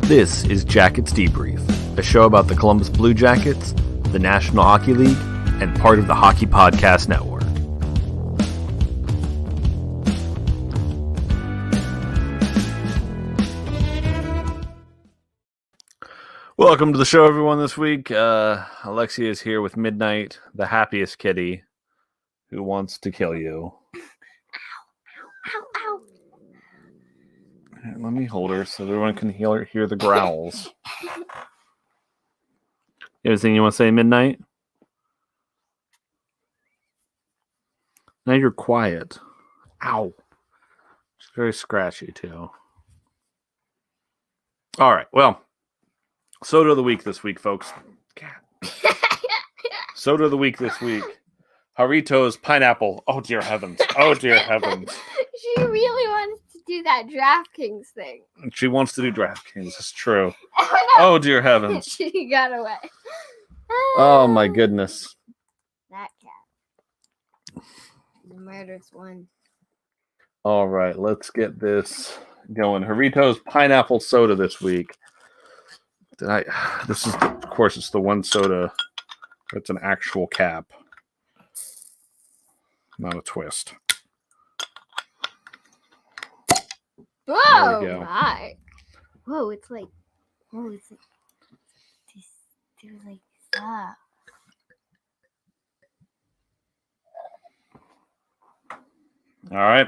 This is Jackets Debrief, a show about the Columbus Blue Jackets, the National Hockey League, and part of the Hockey Podcast Network. Welcome to the show, everyone, this week. Alexia is here with Midnight, the happiest kitty who wants to kill you. Ow, ow. Let me hold her so everyone can hear the growls. You have anything you want to say, Midnight? Now you're quiet. Ow. It's very scratchy, too. All right, well, soda of the week this week, folks. Soda of the week this week. Jarritos Pineapple. Oh, dear heavens. Oh, dear heavens. She really wants to do that DraftKings thing. She wants to do DraftKings. It's true. Oh, no. Oh, dear heavens. She got away. Oh, my goodness. That cat. The murderous one. All right, let's get this going. Jarritos Pineapple Soda this week. This is, of course, it's the one soda that's an actual cap. Not a twist. Whoa, go. my. Whoa, it's like stop. All right.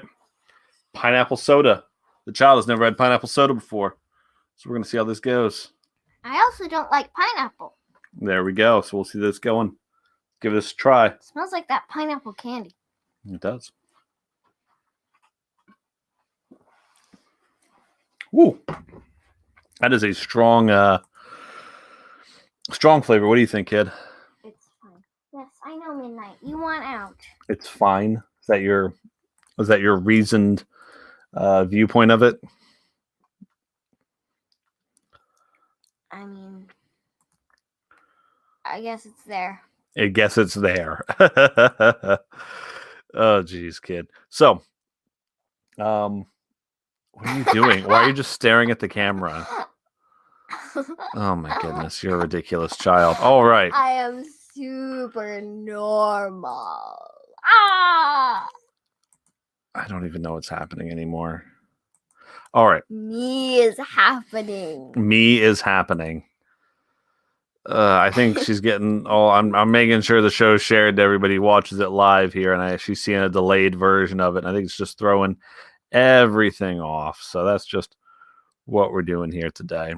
Pineapple soda. The child has never had pineapple soda before. So we're going to see how this goes. I also don't like pineapple. There we go. So we'll see this going. Give this a try. It smells like that pineapple candy. It does. Woo. That is a strong flavor. What do you think, kid? It's fine. Yes, I know, Midnight. You want out. It's fine. Is that your reasoned viewpoint of it? I mean, I guess it's there. I guess it's there. Oh, geez, kid. So, what are you doing? Why are you just staring at the camera? Oh, my goodness. You're a ridiculous child. All right. I am super normal. Ah! I don't even know what's happening anymore. All right. Me is happening. Me is happening. I think she's getting all. I'm making sure the show's shared to everybody who watches it live here, and she's seeing a delayed version of it. And I think it's just throwing everything off. So that's just what we're doing here today.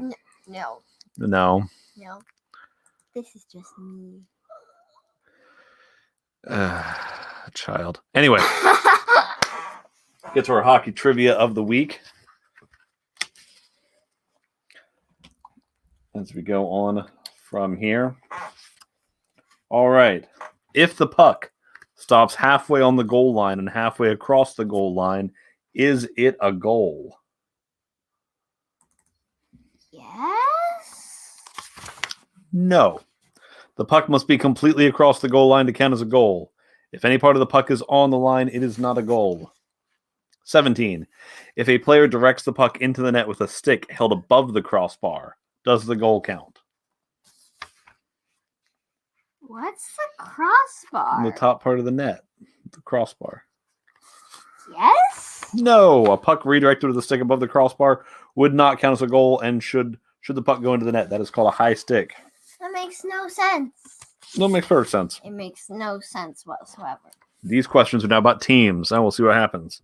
No. This is just me. Child. Anyway, get to our hockey trivia of the week. As we go on from here. All right. If the puck stops halfway on the goal line and halfway across the goal line, is it a goal? Yes? No. The puck must be completely across the goal line to count as a goal. If any part of the puck is on the line, it is not a goal. 17. If a player directs the puck into the net with a stick held above the crossbar, does the goal count? What's the crossbar? The top part of the net. The crossbar. Yes? No. A puck redirected with a stick above the crossbar would not count as a goal, and should the puck go into the net, that is called a high stick. That makes no sense. No, it makes perfect sense. It makes no sense whatsoever. These questions are now about teams, and we'll see what happens.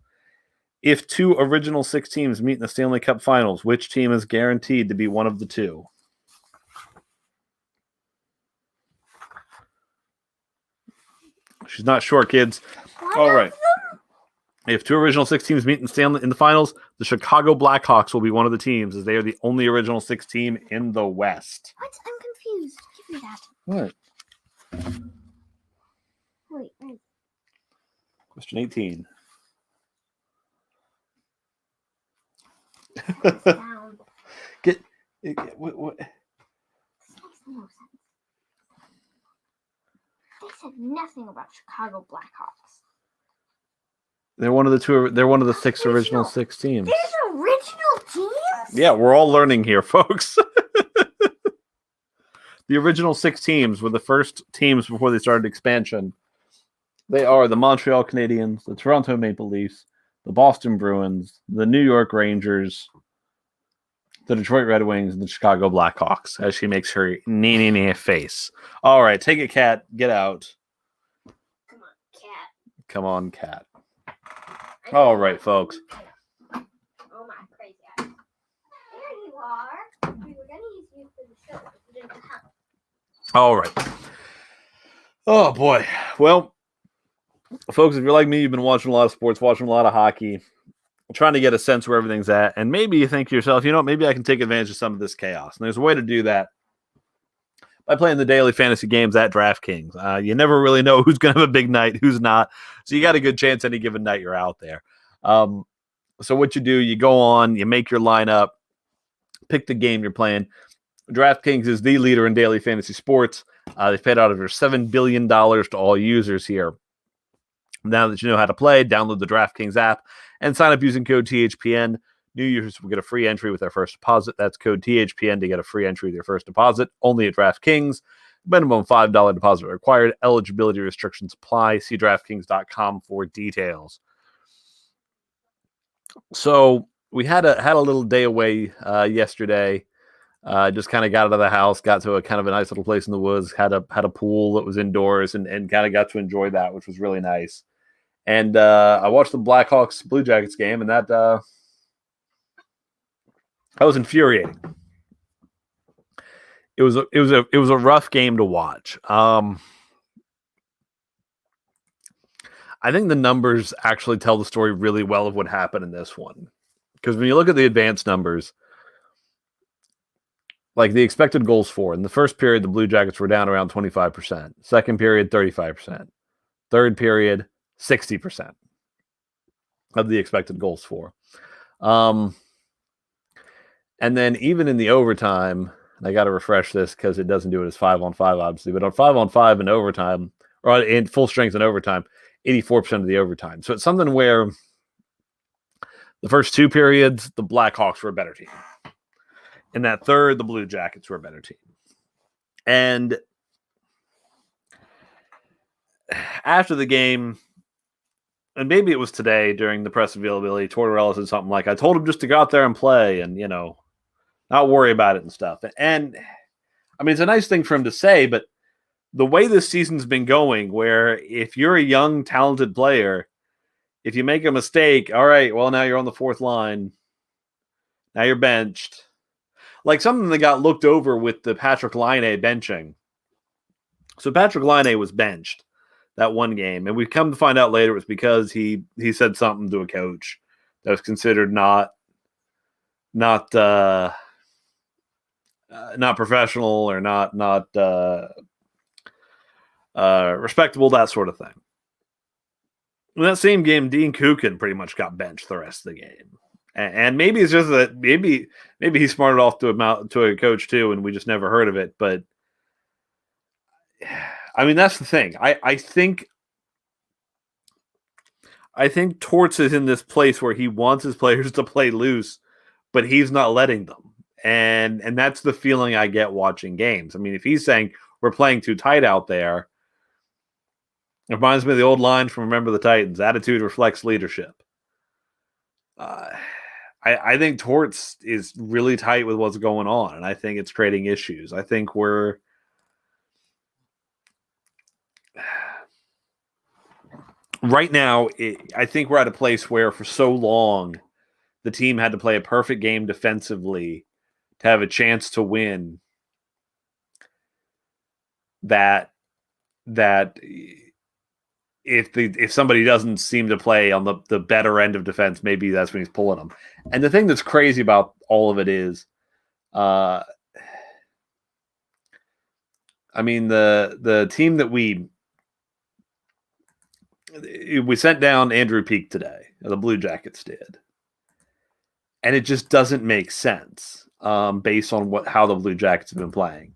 If two original six teams meet in the Stanley Cup Finals, which team is guaranteed to be one of the two? She's not sure, kids. All right. If two original six teams meet in the finals, the Chicago Blackhawks will be one of the teams, as they are the only original six team in the West. What? I'm confused. Give me that. What? Wait. Question 18. Down. What? This makes no sense. They said nothing about Chicago Blackhawks. They're one of the two. They're one of the six original 6 teams. There's original teams? Yeah, we're all learning here, folks. The original 6 teams were the first teams before they started expansion. They are the Montreal Canadiens, the Toronto Maple Leafs, the Boston Bruins, the New York Rangers, the Detroit Red Wings, and the Chicago Blackhawks, as she makes her nee face. All right, take it, Cat. Get out. Come on, cat. Come on, Cat. All right, folks. Oh my crazy eyes. There you are. We were going to use you for the show, but you didn't have. All right. Oh, boy. Well, folks, if you're like me, you've been watching a lot of sports, watching a lot of hockey, trying to get a sense where everything's at, and maybe you think to yourself, you know what, maybe I can take advantage of some of this chaos. And there's a way to do that by playing the daily fantasy games at DraftKings. You never really know who's going to have a big night, who's not. So you got a good chance any given night you're out there. So what you do, you go on, you make your lineup, pick the game you're playing. DraftKings is the leader in daily fantasy sports. They've paid out over $7 billion to all users here. Now that you know how to play, download the DraftKings app and sign up using code THPN. New users will get a free entry with their first deposit. That's code THPN to get a free entry with your first deposit. Only at DraftKings. Minimum $5 deposit required. Eligibility restrictions apply. See DraftKings.com for details. So we had a little day away yesterday. Just kind of got out of the house, got to a kind of a nice little place in the woods, had a pool that was indoors, and kind of got to enjoy that, which was really nice. And I watched the Blackhawks Blue Jackets game, and that was infuriating. It was a rough game to watch. I think the numbers actually tell the story really well of what happened in this one, because when you look at the advanced numbers, like the expected goals for, in the first period, the Blue Jackets were down around 25%. Second period, 35%. Third period, 60% of the expected goals for. And then even in the overtime, I got to refresh this because it doesn't do it as 5-on-5, obviously, but on 5-on-5 in overtime, or in full strength in overtime, 84% of the overtime. So it's something where the first 2 periods, the Blackhawks were a better team. In that third, the Blue Jackets were a better team. And after the game, and maybe it was today during the press availability, Tortorella said something like, I told him just to go out there and play and, not worry about it and stuff. And, I mean, it's a nice thing for him to say, but the way this season's been going, where if you're a young, talented player, if you make a mistake, all right, well, now you're on the 4th line. Now you're benched. Like something that got looked over with the Patrick Laine benching. So Patrick Laine was benched that one game, and we've come to find out later it was because he said something to a coach that was considered not professional or not respectable, that sort of thing. In that same game, Dean Kukin pretty much got benched the rest of the game. And maybe it's just that maybe he smarted off to a coach too, and we just never heard of it. But I mean, that's the thing. I think Torts is in this place where he wants his players to play loose, but he's not letting them. And that's the feeling I get watching games. I mean, if he's saying we're playing too tight out there, it reminds me of the old line from Remember the Titans: attitude reflects leadership. I think Torts is really tight with what's going on, and I think it's creating issues. I think right now, I think we're at a place where for so long the team had to play a perfect game defensively to have a chance to win, that if somebody doesn't seem to play on the better end of defense, maybe that's when he's pulling them. And the thing that's crazy about all of it is, I mean, the team that we sent down Andrew Peeke today, the Blue Jackets did, and it just doesn't make sense based on how the Blue Jackets have been playing.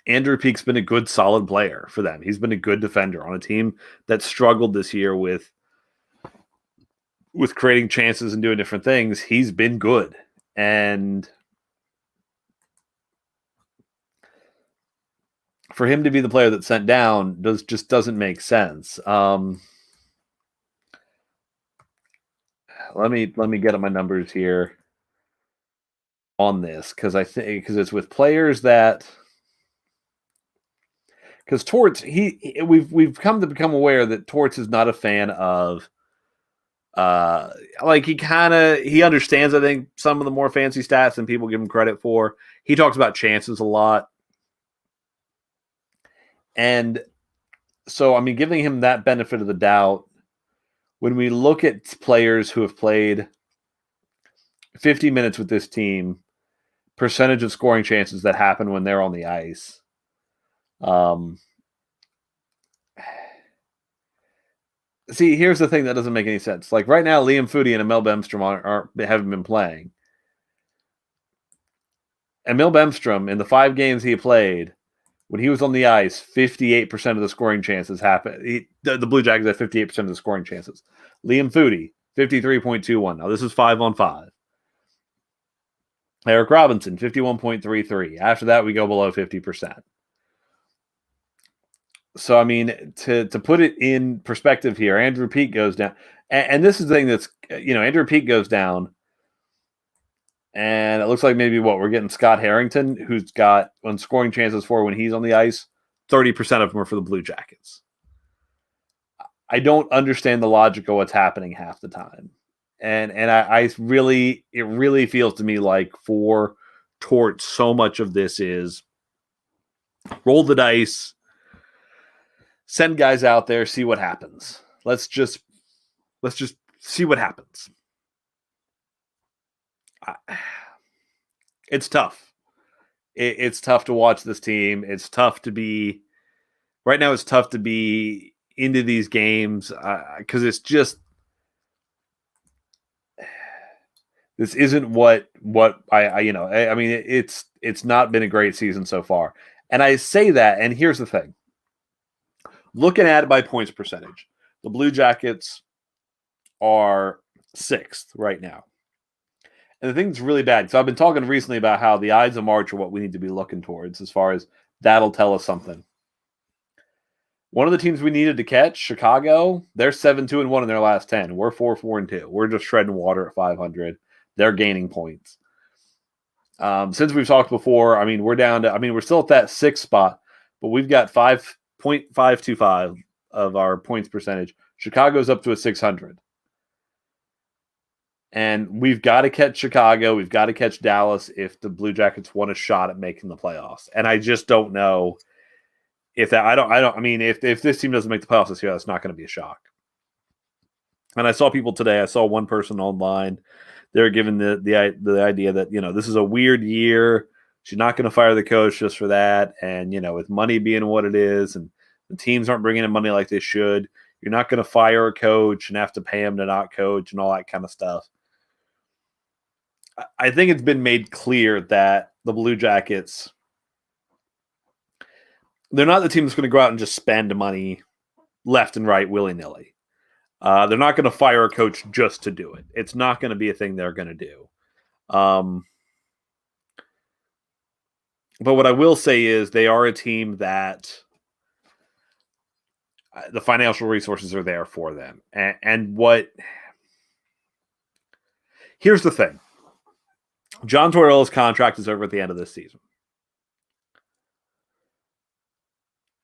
Andrew Peak's been a good, solid player for them. He's been a good defender on a team that struggled this year with creating chances and doing different things. He's been good. And for him to be the player that's sent down just doesn't make sense. Let me get at my numbers here on this, because it's with players that, because Torts, we've come to become aware that Torts is not a fan of he understands, I think, some of the more fancy stats than people give him credit for. He talks about chances a lot. And so, I mean, giving him that benefit of the doubt, when we look at players who have played 50 minutes with this team, percentage of scoring chances that happen when they're on the ice. See, here's the thing that doesn't make any sense. Like right now, Liam Foudy and Emil Bemstrom haven't been playing. Emil Bemstrom, in the 5 games he played, when he was on the ice, 58% of the scoring chances happened. The Blue Jackets had 58% of the scoring chances. Liam Foudy, 53.21. Now, this is 5-on-5. Eric Robinson, 51.33. After that, we go below 50%. So, I mean, to put it in perspective here, Andrew Peak goes down. And this is the thing that's, Andrew Peak goes down. And it looks like maybe we're getting Scott Harrington, who's got, on scoring chances for when he's on the ice, 30% of them are for the Blue Jackets. I don't understand the logic of what's happening half the time. And it really feels to me like for Torts, so much of this is roll the dice, send guys out there, see what happens. Let's just see what happens. It's tough. It's tough to watch this team. It's tough to be right now. It's tough to be into these games because it's just this isn't what I mean, it's not been a great season so far. And I say that, and here's the thing. Looking at it by points percentage, the Blue Jackets are 6th right now. And the thing that's really bad, so I've been talking recently about how the Ides of March are what we need to be looking towards as far as that'll tell us something. One of the teams we needed to catch, Chicago, they're 7-2-1 in their last 10. We're 4-4-2. We're just shredding water at 500. They're gaining points. Since we've talked before, I mean, we're still at that 6th spot, but we've got 5.525 of our points percentage. Chicago's up to a 600. And we've got to catch Chicago. We've got to catch Dallas if the Blue Jackets want a shot at making the playoffs. And I just don't know if that. I mean, if this team doesn't make the playoffs this year, that's not going to be a shock. And I saw people today. I saw one person online. They're giving the idea that this is a weird year. She's not going to fire the coach just for that. And with money being what it is, and the teams aren't bringing in money like they should, you're not going to fire a coach and have to pay him to not coach and all that kind of stuff. I think it's been made clear that the Blue Jackets, they're not the team that's going to go out and just spend money left and right willy-nilly. They're not going to fire a coach just to do it. It's not going to be a thing they're going to do. But what I will say is they are a team that the financial resources are there for them. Here's the thing. John Tortorella's contract is over at the end of this season.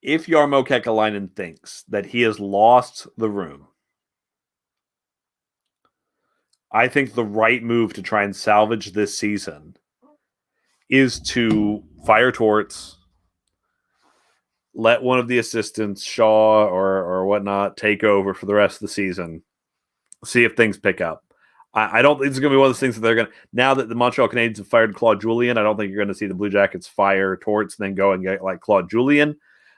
If Jarmo Kekalainen thinks that he has lost the room, I think the right move to try and salvage this season is to fire Torts, let one of the assistants, Shaw or whatnot, take over for the rest of the season, see if things pick up. I don't think it's going to be one of those things that they're going to, now that the Montreal Canadiens have fired Claude Julien, I don't think you're going to see the Blue Jackets fire Torts and then go and get like Claude Julien.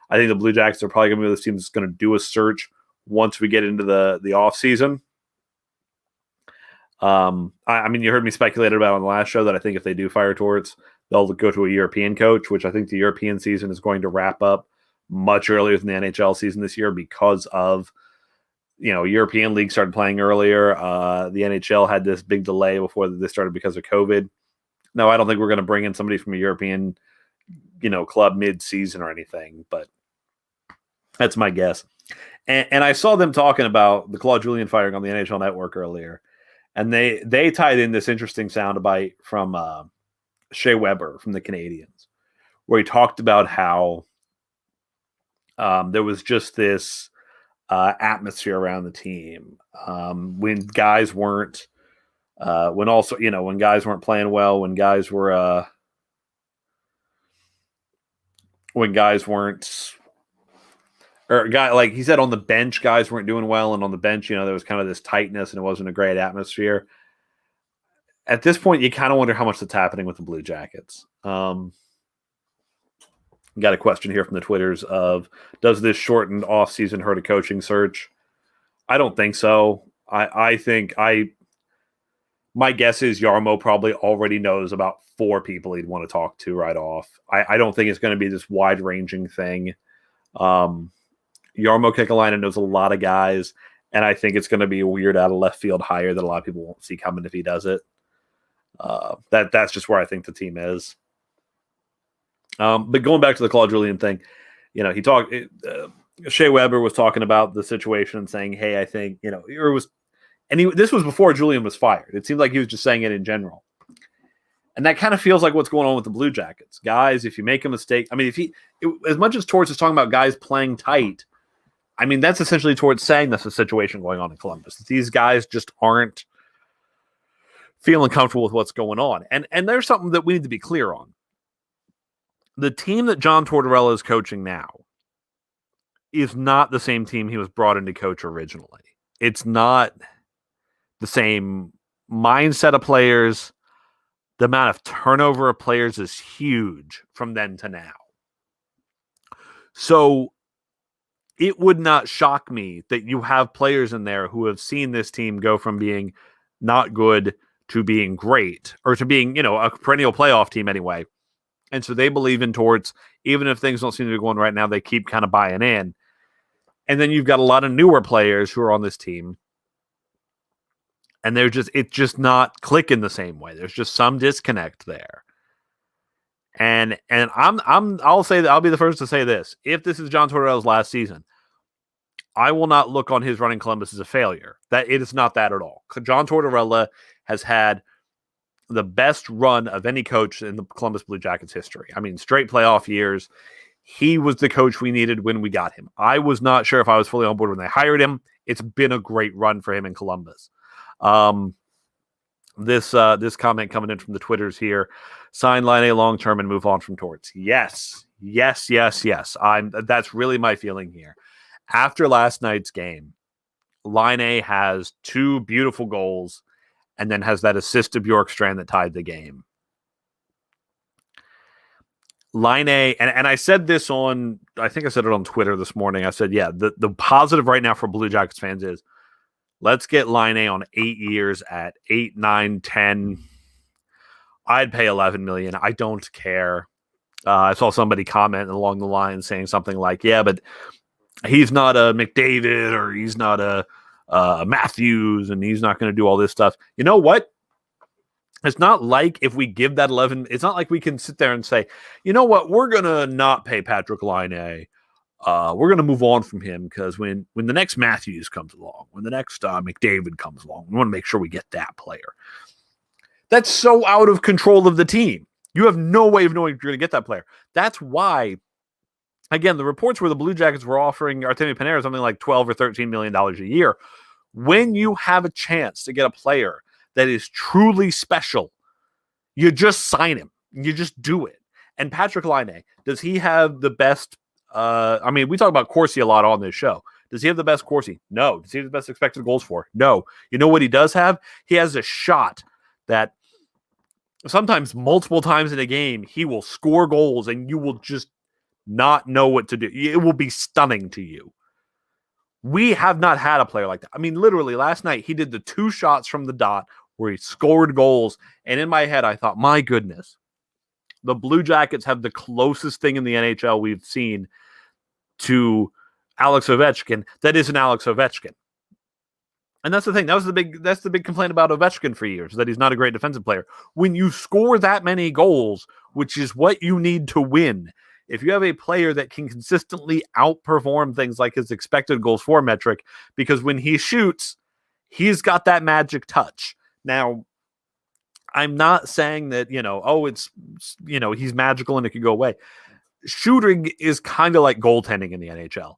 I think the Blue Jackets are probably going to be this team that's going to do a search once we get into the off season. I mean, you heard me speculate about on the last show that I think if they do fire Torts, they'll go to a European coach, which I think the European season is going to wrap up much earlier than the NHL season this year because of, European league started playing earlier. The NHL had this big delay before this started because of COVID. No, I don't think we're going to bring in somebody from a European, club mid-season or anything, but that's my guess. And I saw them talking about the Claude Julien firing on the NHL Network earlier, and they tied in this interesting soundbite from Shea Weber from the Canadiens, where he talked about how there was just this atmosphere around the team when guys weren't, when guys weren't playing well, when guys weren't, or like he said, on the bench, guys weren't doing well, and on the bench, there was kind of this tightness, and it wasn't a great atmosphere. At this point, you kind of wonder how much that's happening with the Blue Jackets. Got a question here from the Twitters of, does this shortened offseason hurt a coaching search? I don't think so. I think my guess is Jarmo probably already knows about 4 people he'd want to talk to right off. I don't think it's going to be this wide-ranging thing. Jarmo Kekalainen knows a lot of guys, and I think it's going to be a weird out of left field hire that a lot of people won't see coming if he does it. That's just where I think the team is. But going back to the Claude Julien thing, he talked. Shea Weber was talking about the situation and saying, "Hey, I think this was before Julien was fired. It seemed like he was just saying it in general, and that kind of feels like what's going on with the Blue Jackets, guys. If you make a mistake, I mean, as much as Torts is talking about guys playing tight, I mean that's essentially Torts saying that's the situation going on in Columbus. These guys just aren't feeling comfortable with what's going on, and there's something that we need to be clear on. The team that John Tortorella is coaching now is not the same team he was brought in to coach originally. It's not the same mindset of players. The amount of turnover of players is huge from then to now. So it would not shock me that you have players in there who have seen this team go from being not good to being great, or to being, a perennial playoff team anyway. And so they believe in Torts, even if things don't seem to be going right now, they keep kind of buying in. And then you've got a lot of newer players who are on this team, and it's just not clicking the same way. There's just some disconnect there. And I'll say that I'll be the first to say this. If this is John Tortorella's last season, I will not look on his running Columbus as a failure. That it is not that at all. John Tortorella has had the best run of any coach in the Columbus Blue Jackets history. I mean, straight playoff years. He was the coach we needed when we got him. I was not sure if I was fully on board when they hired him. It's been a great run for him in Columbus. This comment coming in from the Twitters here: sign Laine long-term and move on from Torts. Yes. That's really my feeling here. After last night's game, Laine has 2 beautiful goals and then has that assist to Bjorkstrand that tied the game. Laine, and I said this I think I said it on Twitter this morning. I said, the positive right now for Blue Jackets fans is let's get Laine on 8 years at 8, 9, 10. I'd pay $11 million. I don't care. I saw somebody comment along the line saying something like, but he's not a McDavid, or he's not a Matthews, and he's not going to do all this stuff. You know what? It's not like if we give that 11, it's not like we can sit there and say, you know what, we're going to not pay Patrick Laine. We're going to move on from him because when the next Matthews comes along, when the next McDavid comes along, we want to make sure we get that player. That's so out of control of the team. You have no way of knowing if you're going to get that player. That's why, again, the reports where the Blue Jackets were offering Artemi Panarin something like $12 or $13 million a year. When you have a chance to get a player that is truly special, you just sign him. You just do it. And Patrick Laine, does he have the best? We talk about Corsi a lot on this show. Does he have the best Corsi? No. Does he have the best expected goals for? No. You know what he does have? He has a shot that sometimes multiple times in a game, he will score goals and you will just not know what to do. It will be stunning to you. We have not had a player like that. I mean, literally last night, he did the 2 shots from the dot where he scored goals. And in my head, I thought, my goodness, The Blue Jackets have the closest thing in the NHL we've seen to Alex Ovechkin that isn't Alex Ovechkin. And that's the thing. That's the big complaint about Ovechkin for years, that he's not a great defensive player. When you score that many goals, which is what you need to win, if you have a player that can consistently outperform things like his expected goals for metric, because when he shoots, he's got that magic touch. Now, I'm not saying that, he's magical and it could go away. Shooting is kind of like goaltending in the NHL.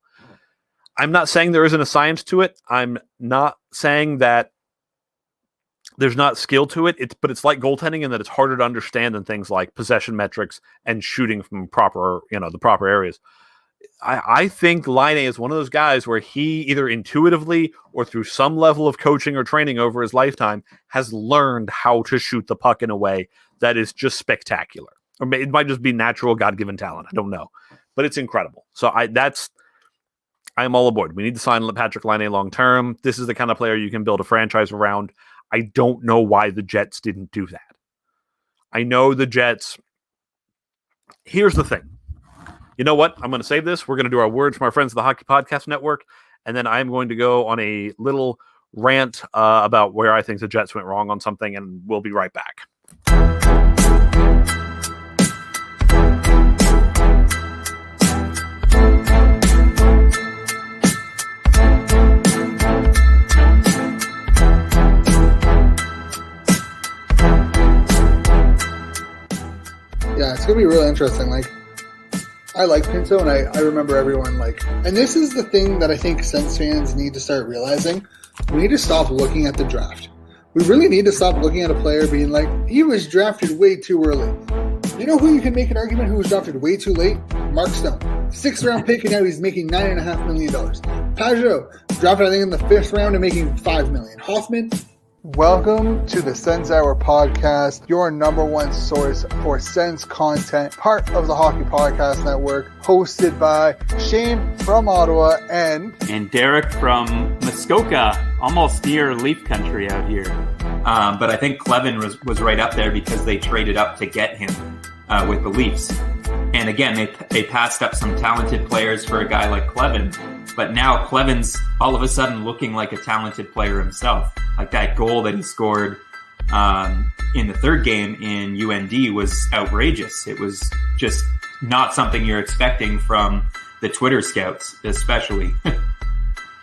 I'm not saying there isn't a science to it. I'm not saying that there's not skill to it. But it's like goaltending in that it's harder to understand than things like possession metrics and shooting from the proper areas. I think Laine is one of those guys where he either intuitively or through some level of coaching or training over his lifetime has learned how to shoot the puck in a way that is just spectacular. Or it might just be natural God-given talent. I don't know. But it's incredible. So I'm all aboard. We need to sign Patrick Laine long-term. This is the kind of player you can build a franchise around. I don't know why the Jets didn't do that. I know the Jets. Here's the thing. You know what? I'm going to save this. We're going to do our words from our friends at the Hockey Podcast Network. And then I'm going to go on a little rant about where I think the Jets went wrong on something. And we'll be right back. Yeah, it's going to be really interesting. I like Pinto, and I remember everyone and this is the thing that I think Sens fans need to start realizing. We need to stop looking at the draft. We really need to stop looking at a player being like, he was drafted way too early. You know who you can make an argument who was drafted way too late? Mark Stone. 6th round pick, and now he's making $9.5 million. Pajot, drafted I think in the 5th round and making $5 million. Hoffman. Welcome to the Sens Hour Podcast, your number one source for Sens content, part of the Hockey Podcast Network, hosted by Shane from Ottawa and Derek from Muskoka, almost near Leaf Country out here. But I think Clevin was right up there because they traded up to get him with the Leafs. And again, they passed up some talented players for a guy like Clevin. But now Clevin's all of a sudden looking like a talented player himself. Like that goal that he scored in the 3rd game in UND was outrageous. It was just not something you're expecting from the Twitter scouts, especially.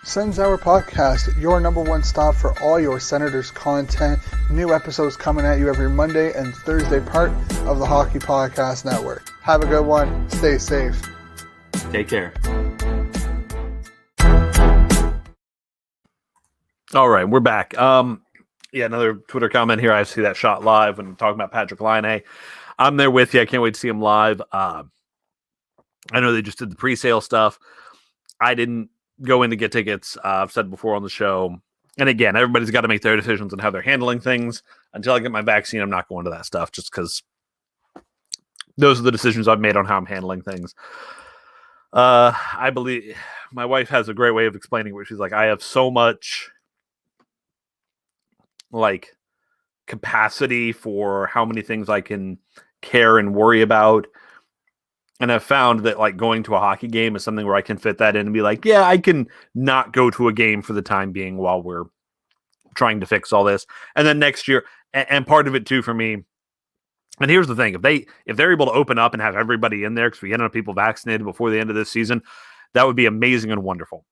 Sens Hour Podcast, your number one stop for all your Senators content. New episodes coming at you every Monday and Thursday, part of the Hockey Podcast Network. Have a good one. Stay safe. Take care. All right, we're back. Another Twitter comment here. I see that shot live when talking about Patrick Laine. I'm there with you. I can't wait to see him live. I know they just did the pre-sale stuff. I didn't go in to get tickets. I've said before on the show. And again, everybody's got to make their decisions on how they're handling things. Until I get my vaccine, I'm not going to that stuff just because those are the decisions I've made on how I'm handling things. I believe my wife has a great way of explaining where she's like, I have so much capacity for how many things I can care and worry about. And I've found that going to a hockey game is something where I can fit that in and be like, yeah, I can not go to a game for the time being while we're trying to fix all this. And then next year, and part of it too for me, and here's the thing, if they're able to open up and have everybody in there because we get enough people vaccinated before the end of this season, that would be amazing and wonderful.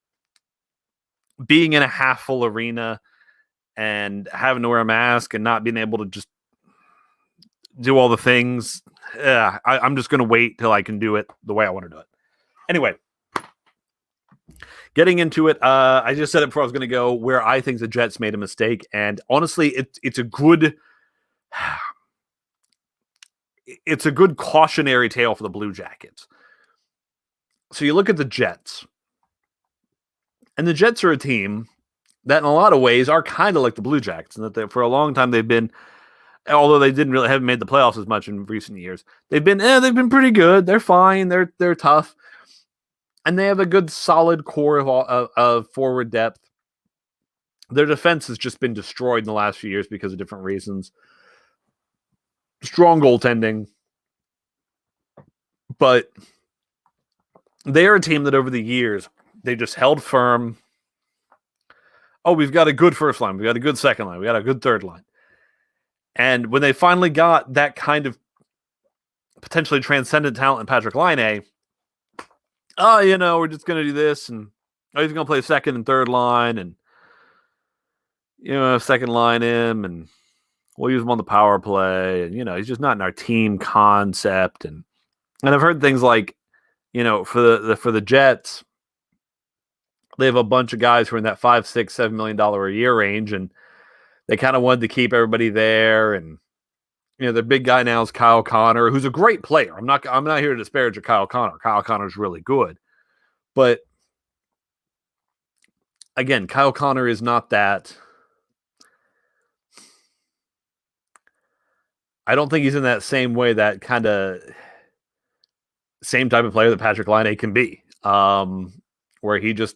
Being in a half full arena and having to wear a mask and not being able to just do all the things, I'm just going to wait till I can do it the way I want to do it. Anyway, getting into it, I just said it before I was going to go where I think the Jets made a mistake. And honestly, it's a good cautionary tale for the Blue Jackets. So you look at the Jets, and the Jets are a team that in a lot of ways are kind of like the Blue Jackets, and that for a long time they've been, although they haven't made the playoffs as much in recent years, they've been pretty good. They're fine. They're tough, and they have a good solid core of forward depth. Their defense has just been destroyed in the last few years because of different reasons. Strong goaltending, But they are a team that over the years, they just held firm. Oh, we've got a good first line. We've got a good second line. We got a good third line. And when they finally got that kind of potentially transcendent talent in Patrick Laine, we're just going to do this. And he's going to play second and third line. And, second line him. And we'll use him on the power play. And, he's just not in our team concept. And I've heard things like, for the Jets, they have a bunch of guys who are in that $5, $6, $7 million a year range, and they kind of wanted to keep everybody there. And the big guy now is Kyle Connor, who's a great player. I'm not here to disparage Kyle Connor. Kyle Connor's really good, but again, Kyle Connor is not that. I don't think he's in that same way, that kind of same type of player that Patrick Laine can be, where he just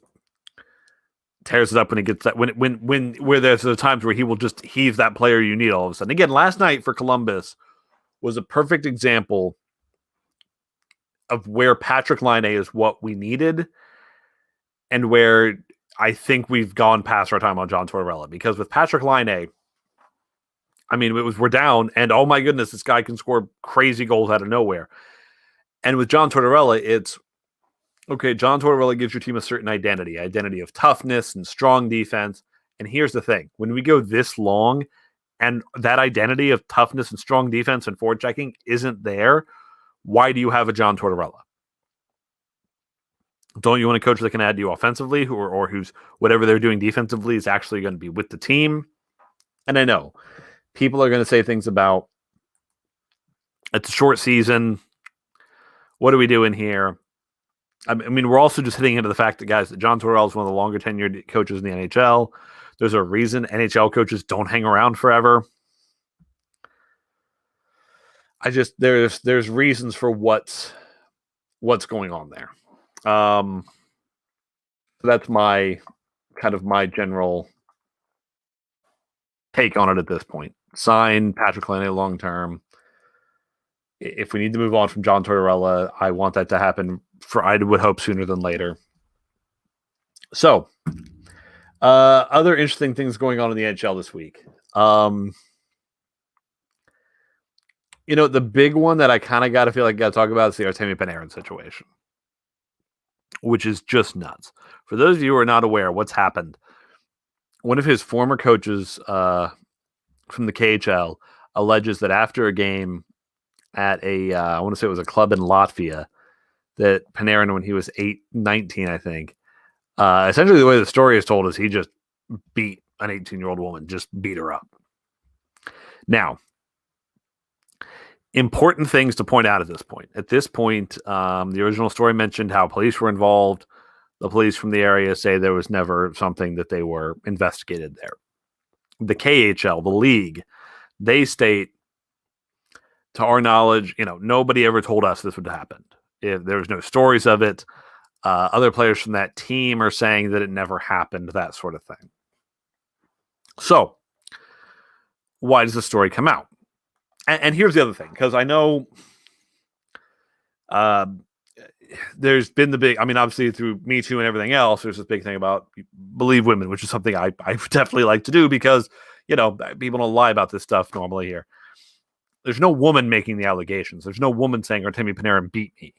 tears it up when he gets that, where there's the times where he's that player you need all of a sudden. Again, last night for Columbus was a perfect example of where Patrick Laine is what we needed, and where I think we've gone past our time on John Tortorella. Because with Patrick Laine, we're down, and oh my goodness, this guy can score crazy goals out of nowhere. And with John Tortorella, it's okay. John Tortorella gives your team a certain identity of toughness and strong defense. And here's the thing: when we go this long, and that identity of toughness and strong defense and forward checking isn't there, why do you have a John Tortorella? Don't you want a coach that can add to you offensively, or who's whatever they're doing defensively is actually going to be with the team? And I know people are going to say things about it's a short season. What are we doing here? We're also just hitting into the fact that, guys, that John Tortorella is one of the longer tenured coaches in the NHL. There's a reason NHL coaches don't hang around forever. There's reasons for what's going on there. So that's my general take on it at this point. Sign Patrick Laine long term. If we need to move on from John Tortorella, I want that to happen I would hope sooner than later. So, other interesting things going on in the NHL this week. The big one that I kind of got to feel like I got to talk about is the Artemi Panarin situation, which is just nuts. For those of you who are not aware, what's happened, one of his former coaches from the KHL alleges that after a game at I want to say it was a club in Latvia, that Panarin, when he was 19, I think, essentially the way the story is told is he just beat an 18-year-old woman, just beat her up. Now, important things to point out at this point. At this point, the original story mentioned how police were involved. The police from the area say there was never something that they were investigated there. The KHL, the league, they state, to our knowledge, nobody ever told us this would happen. If there was no stories of it, other players from that team are saying that it never happened, that sort of thing. So, why does the story come out? And here's the other thing, because I know there's been the big, obviously through Me Too and everything else, there's this big thing about Believe Women, which is something I definitely like to do because, people don't lie about this stuff normally here. There's no woman making the allegations. There's no woman saying Artemi Panarin beat me.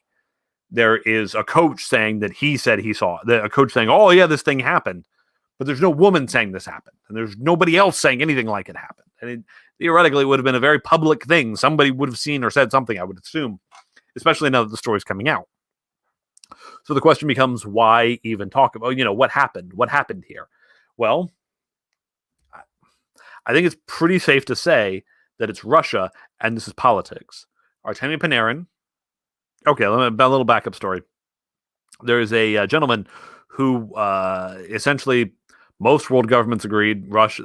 There is a coach saying that he said he saw it. A coach saying, oh, yeah, this thing happened. But there's no woman saying this happened. And there's nobody else saying anything like it happened. And theoretically, it would have been a very public thing. Somebody would have seen or said something, I would assume, especially now that the story's coming out. So the question becomes, why even talk about, what happened? What happened here? Well, I think it's pretty safe to say that it's Russia and this is politics. Artemi Panarin. Okay, a little backup story. There is a gentleman who essentially most world governments agreed Russia,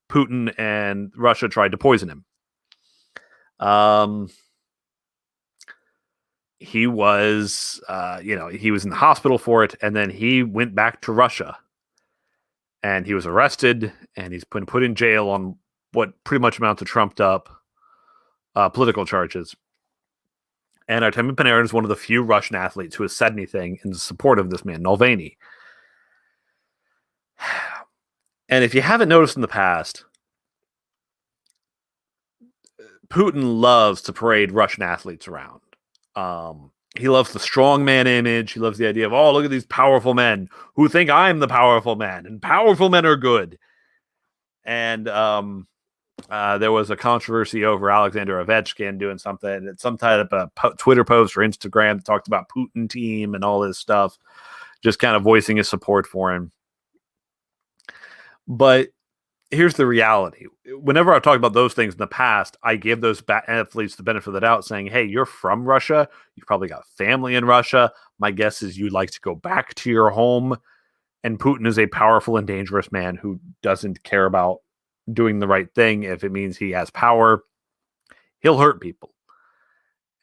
Putin and Russia tried to poison him. He was, he was in the hospital for it, and then he went back to Russia, and he was arrested, and he's been put in jail on what pretty much amounts to trumped up political charges. And Artemi Panarin is one of the few Russian athletes who has said anything in support of this man, Navalny. And if you haven't noticed in the past, Putin loves to parade Russian athletes around. He loves the strongman image. He loves the idea of, oh, look at these powerful men who think I'm the powerful man, and powerful men are good. And there was a controversy over Alexander Ovechkin doing something, some type of Twitter post or Instagram that talked about Putin team and all this stuff, just kind of voicing his support for him. But here's the reality. Whenever I've talked about those things in the past, I give those athletes the benefit of the doubt, saying, hey, you're from Russia. You've probably got family in Russia. My guess is you'd like to go back to your home. And Putin is a powerful and dangerous man who doesn't care about doing the right thing. If it means he has power, he'll hurt people.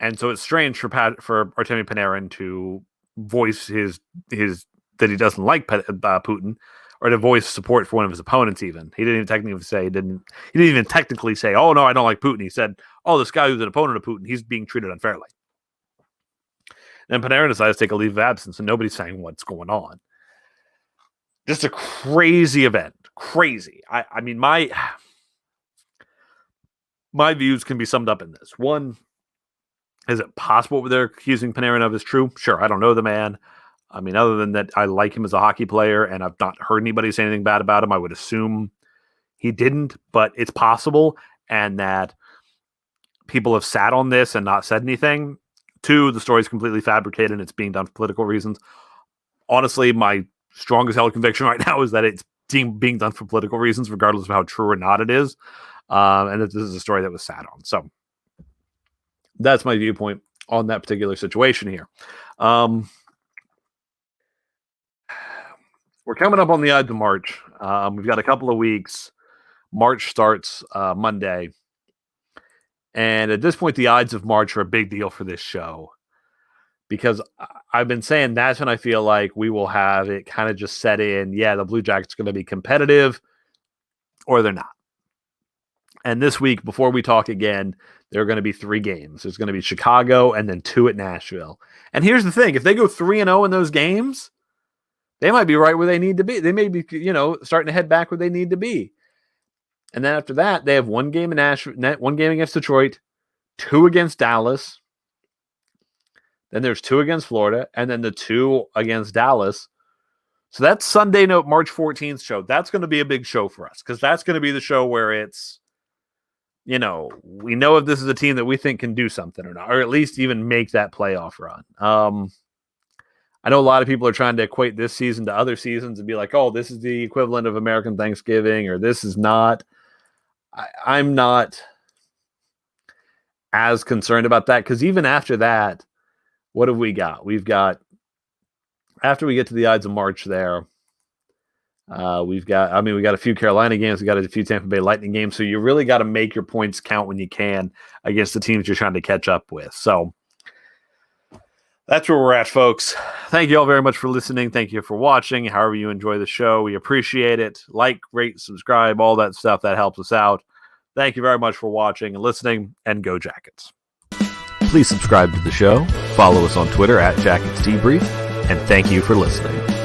And so it's strange for Artemi Panarin to voice his that he doesn't like Putin, or to voice support for one of his opponents. Even he didn't even technically say, oh no, I don't like Putin. He said, oh, this guy who's an opponent of Putin, he's being treated unfairly. And Panarin decides to take a leave of absence, and nobody's saying what's going on. Just a crazy event. Crazy. I mean, my views can be summed up in this. One, is it possible what they're accusing Panarin of is true? Sure, I don't know the man. I mean, other than that, I like him as a hockey player, and I've not heard anybody say anything bad about him. I would assume he didn't, but it's possible, and that people have sat on this and not said anything. Two, the story's completely fabricated and it's being done for political reasons. Honestly, my strongest held conviction right now is that it's being done for political reasons, regardless of how true or not it is, and that this is a story that was sat on. So that's my viewpoint on that particular situation here. We're coming up on the Ides of March. We've got a couple of weeks. March starts Monday. And at this point, the Ides of March are a big deal for this show, because I've been saying that's when I feel like we will have it kind of just set in. Yeah, the Blue Jackets are going to be competitive, or they're not. And this week, before we talk again, there are going to be 3 games. There's going to be Chicago and then 2 at Nashville. And here's the thing. If they go 3-0 in those games, they might be right where they need to be. They may be, starting to head back where they need to be. And then after that, they have 1 game in Nashville, 1 game against Detroit, 2 against Dallas. Then there's 2 against Florida, and then the 2 against Dallas. So that's Sunday, March 14th show. That's going to be a big show for us, because that's going to be the show where it's, we know if this is a team that we think can do something or not, or at least even make that playoff run. I know a lot of people are trying to equate this season to other seasons and be like, oh, this is the equivalent of American Thanksgiving, or this is not. I'm not as concerned about that, because even after that, what have we got? We've got, after we get to the Ides of March there, we got a few Carolina games. We got a few Tampa Bay Lightning games. So you really got to make your points count when you can against the teams you're trying to catch up with. So that's where we're at, folks. Thank you all very much for listening. Thank you for watching. However you enjoy the show, we appreciate it. Like, rate, subscribe, all that stuff. That helps us out. Thank you very much for watching and listening, and go Jackets. Please subscribe to the show. Follow us on Twitter @JacketsDebrief, and thank you for listening.